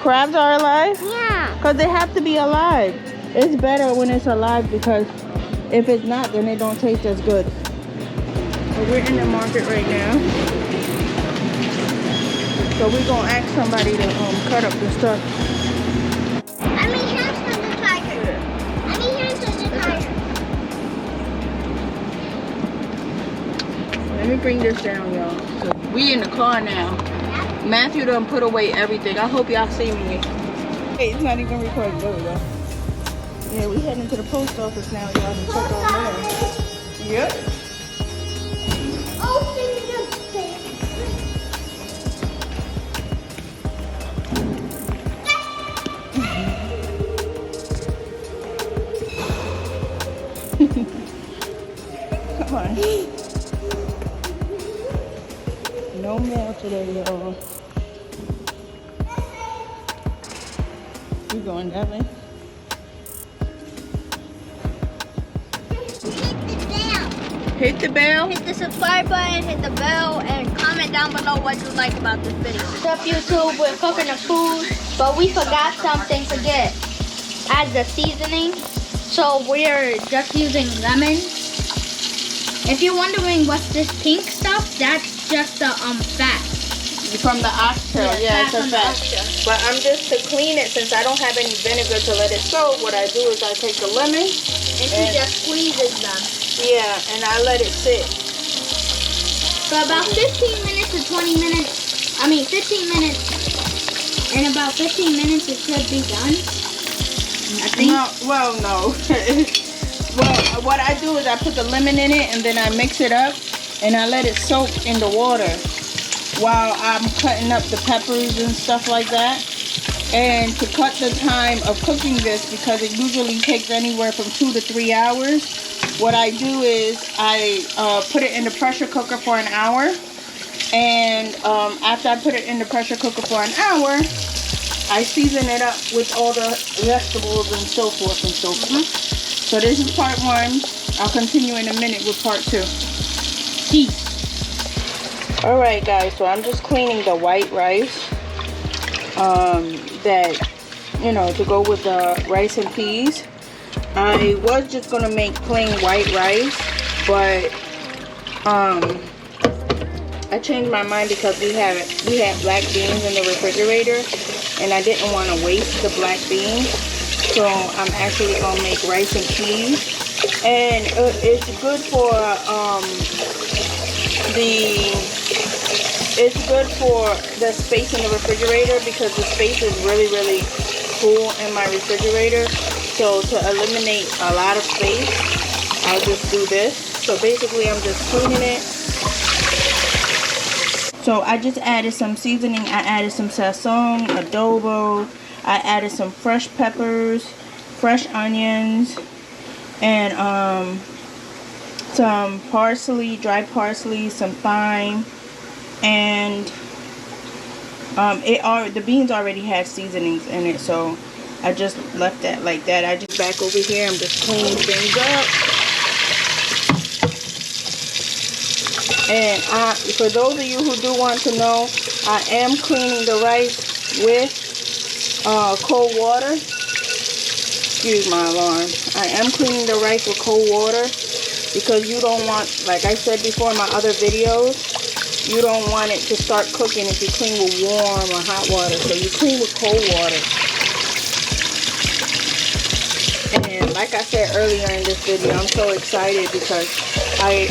crabs are alive? Yeah. Because they have to be alive. It's better when it's alive because if it's not, then it don't taste as good. So we're in the market right now. So we're going to ask somebody to cut up the stuff. I mean, hands for the tiger. I mean, hands for the tiger. Let me bring this down, y'all. So we in the car now. Matthew done put away everything. I hope y'all see me. Hey, it's not even recording. There we go. Yeah, we heading to the post office now, y'all. To check on there. Yep. Open the thing. Come on. No mail today, y'all. You going that way? Hit the bell. Hit the subscribe button, hit the bell, and comment down below what you like about this video. What's up, YouTube? We're cooking the food, but we forgot something to get as the seasoning. So we're just using lemon. If you're wondering what's this pink stuff, that's just the fat. From the oxtail, yeah, it's a fat. But I'm just to clean it since I don't have any vinegar to let it soak. What I do is I take the lemon And she just squeezes them. yeah, and I let it sit. For about 15 minutes to 20 minutes, I mean 15 minutes, in about 15 minutes it should be done. I think. No, well, no. Well, what I do is I put the lemon in it and then I mix it up and I let it soak in the water while I'm cutting up the peppers and stuff like that. And to cut the time of cooking this, because it usually takes anywhere from 2 to 3 hours, what I do is I put it in the pressure cooker for an hour. And after I put it in the pressure cooker for an hour, I season it up with all the vegetables and so forth and so forth. So this is part 1. I'll continue in a minute with part 2. Peace. Alright guys, so I'm just cleaning the white rice. That, you know, to go with the rice and peas. I was just gonna make plain white rice, but I changed my mind because we had black beans in the refrigerator and I didn't want to waste the black beans. So I'm actually gonna make rice and peas, and it's good for the space in the refrigerator because the space is really full in my refrigerator. So to eliminate a lot of space, I'll just do this. So basically I'm just cleaning it. So I just added some seasoning. I added some sazon, adobo. I added some fresh peppers, fresh onions, and some parsley, dry parsley, some thyme, and the beans already had seasonings in it, so I just left that like that. I just back over here. I'm just cleaning things up. And for those of you who do want to know, I am cleaning the rice with cold water. Excuse my alarm. I am cleaning the rice with cold water because you don't want, like I said before in my other videos, you don't want it to start cooking if you clean with warm or hot water. So you clean with cold water. And like I said earlier in this video, I'm so excited because I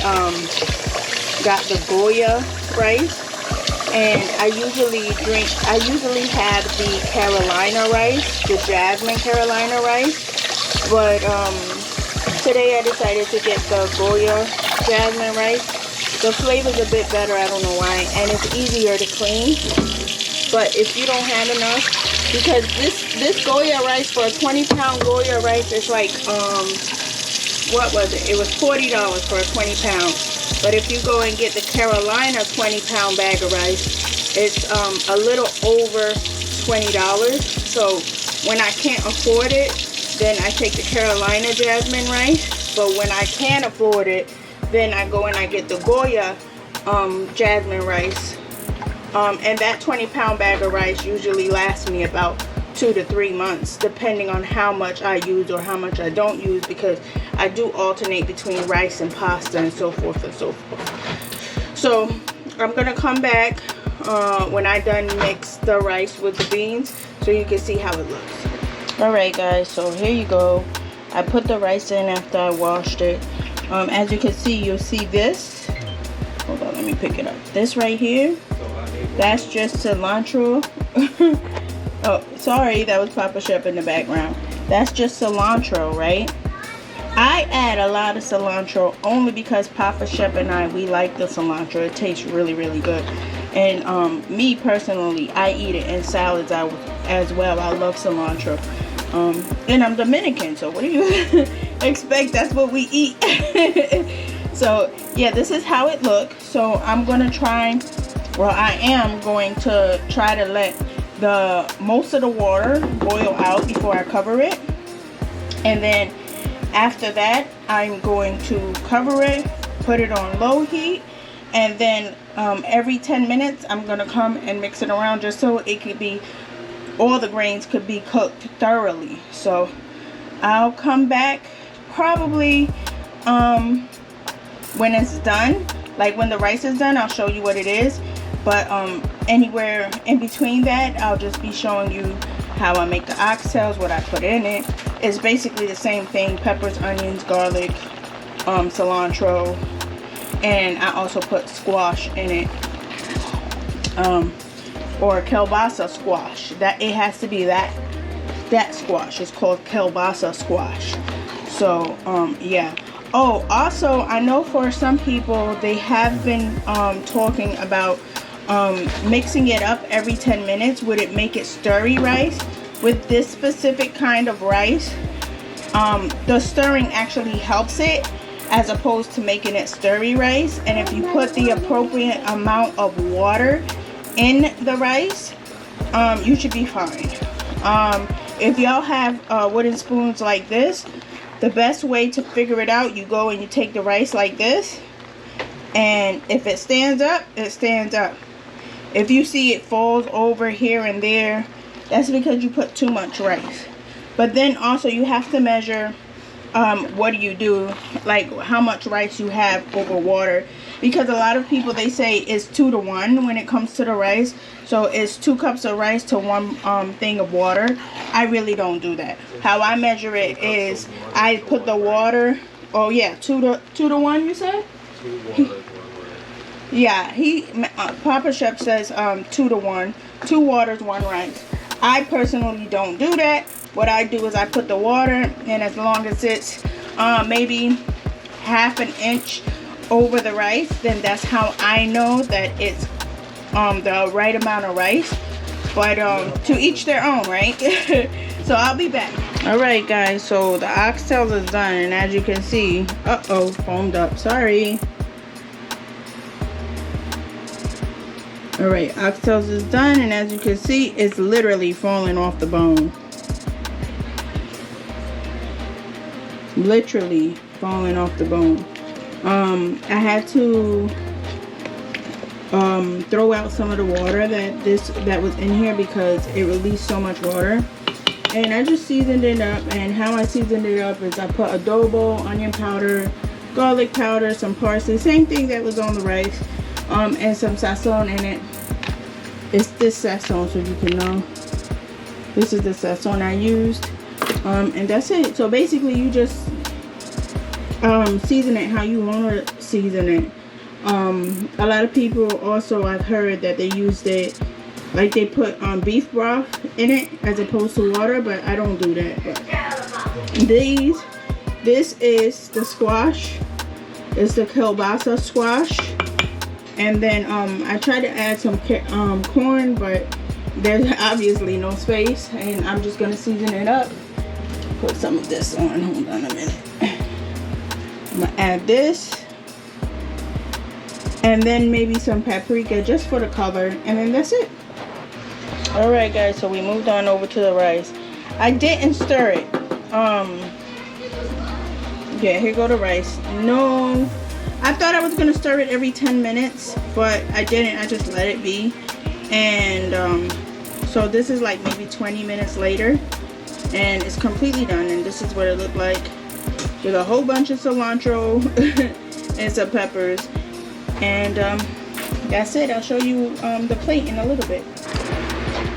got the Goya rice. And I usually have the Carolina rice, the Jasmine Carolina rice. But today I decided to get the Goya Jasmine rice. The flavor's a bit better, I don't know why, and it's easier to clean. But if you don't have enough, because this Goya rice, for a 20-pound Goya rice, is like, what was it? It was $40 for a 20-pound. But if you go and get the Carolina 20-pound bag of rice, it's a little over $20. So when I can't afford it, then I take the Carolina Jasmine rice. But when I can afford it, then I go and I get the Goya Jasmine rice And that 20-pound bag of rice usually lasts me about 2 to 3 months, depending on how much I use or how much I don't use, because I do alternate between rice and pasta and so forth and so forth. So I'm gonna come back when I done mix the rice with the beans so you can see how it looks. Alright guys, so here you go. I put the rice in after I washed it. As you can see, you'll see this. Hold on, let me pick it up. This right here, that's just cilantro. Oh, sorry, that was Papa Shep in the background. That's just cilantro, right? I add a lot of cilantro only because Papa Shep and I, we like the cilantro. It tastes really, really good. And me personally, I eat it in salads as well. I love cilantro. And I'm Dominican, so what do you expect? That's what we eat. So yeah, this is how it looks. So I'm gonna try, well, I am going to try to let most of the water boil out before I cover it, and then after that I'm going to cover it, put it on low heat, and then every 10 minutes I'm gonna come and mix it around just so it could be, all the grains could be cooked thoroughly. So I'll come back probably when it's done, like when the rice is done. I'll show you what it is, but anywhere in between that, I'll just be showing you how I make the oxtails, what I put in it. It's basically the same thing: peppers, onions, garlic, cilantro, and I also put squash in it, or Kielbasa squash. That it has to be that squash. It's called Kielbasa squash. So yeah. Oh, also, I know for some people, they have been talking about mixing it up every 10 minutes. Would it make it stirry rice? With this specific kind of rice, the stirring actually helps it as opposed to making it stirry rice. And if you put the appropriate amount of water in the rice, you should be fine. If y'all have wooden spoons like this, the best way to figure it out, you go and you take the rice like this, and if it stands up, it stands up. If you see it falls over here and there, that's because you put too much rice. But then also you have to measure, what do you do, like how much rice you have over water, because a lot of people, they say it's 2 to 1 when it comes to the rice. So it's 2 cups of rice to 1 thing of water. I really don't do that. How I measure it is I put the water, oh yeah, 2 to 1 you said? 2 waters, 1 rice. Yeah, Papa Shep says 2 to 1, 2 waters, 1 rice. I personally don't do that. What I do is I put the water, and as long as it's maybe ½ an inch over the rice, then that's how I know that it's the right amount of rice. But to each their own, right? So I'll be back. Alright guys, so the oxtails is done, and as you can see, uh-oh, foamed up, sorry. Alright, oxtails is done, and as you can see, it's literally falling off the bone. Literally falling off the bone. I had to throw out some of the water that was in here because it released so much water. And I just seasoned it up, and how I seasoned it up is I put adobo, onion powder, garlic powder, some parsley, same thing that was on the rice, and some sazon in it. It's this sazon, so you can know. This is the sazon I used, and that's it. So basically you just season it how you want to season it. A lot of people also, I've heard that they used it, like they put beef broth in it as opposed to water, but I don't do that. But this is the squash. It's the Kielbasa squash. And then I tried to add some corn, but there's obviously no space, and I'm just gonna season it up. Put some of this on. Hold on a minute. I'm gonna add this, and then maybe some paprika just for the color, and then that's it. All right guys, so we moved on over to the rice. I didn't stir it. Yeah, here go the rice. No, I thought I was gonna stir it every 10 minutes, but I didn't. I just let it be. And so this is like maybe 20 minutes later, and it's completely done. And this is what it looked like with a whole bunch of cilantro and some peppers. And that's it. I'll show you the plate in a little bit.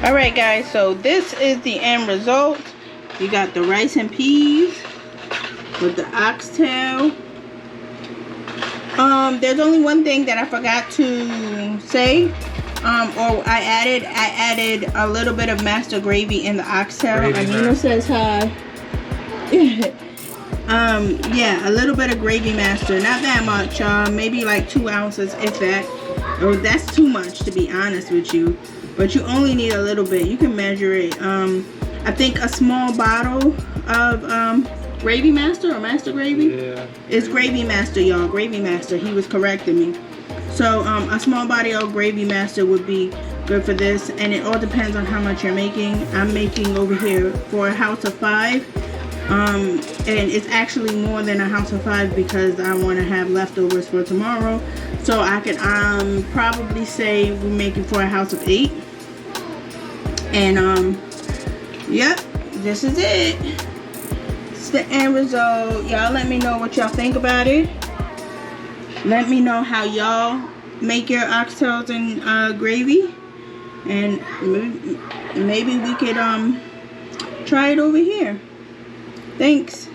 All right, guys, so this is the end result. You got the rice and peas with the oxtail. There's only one thing that I forgot to say, or I added a little bit of master gravy in the oxtail. Anina says hi. Yeah, a little bit of gravy master, not that much, maybe like 2 ounces, if that. Oh, that's too much, to be honest with you, but you only need a little bit. You can measure it. I think a small bottle of gravy master or master gravy. Yeah. It's gravy master, y'all. Gravy master. He was correcting me. So a small bottle of gravy master would be good for this, and it all depends on how much you're making. I'm making over here for a house of 5, and it's actually more than a house of 5 because I want to have leftovers for tomorrow. So I could probably say we're making for a house of 8. And yep, this is it. It's the end result. Y'all let me know what y'all think about it. Let me know how y'all make your oxtails and gravy, and maybe we could try it over here. Thanks.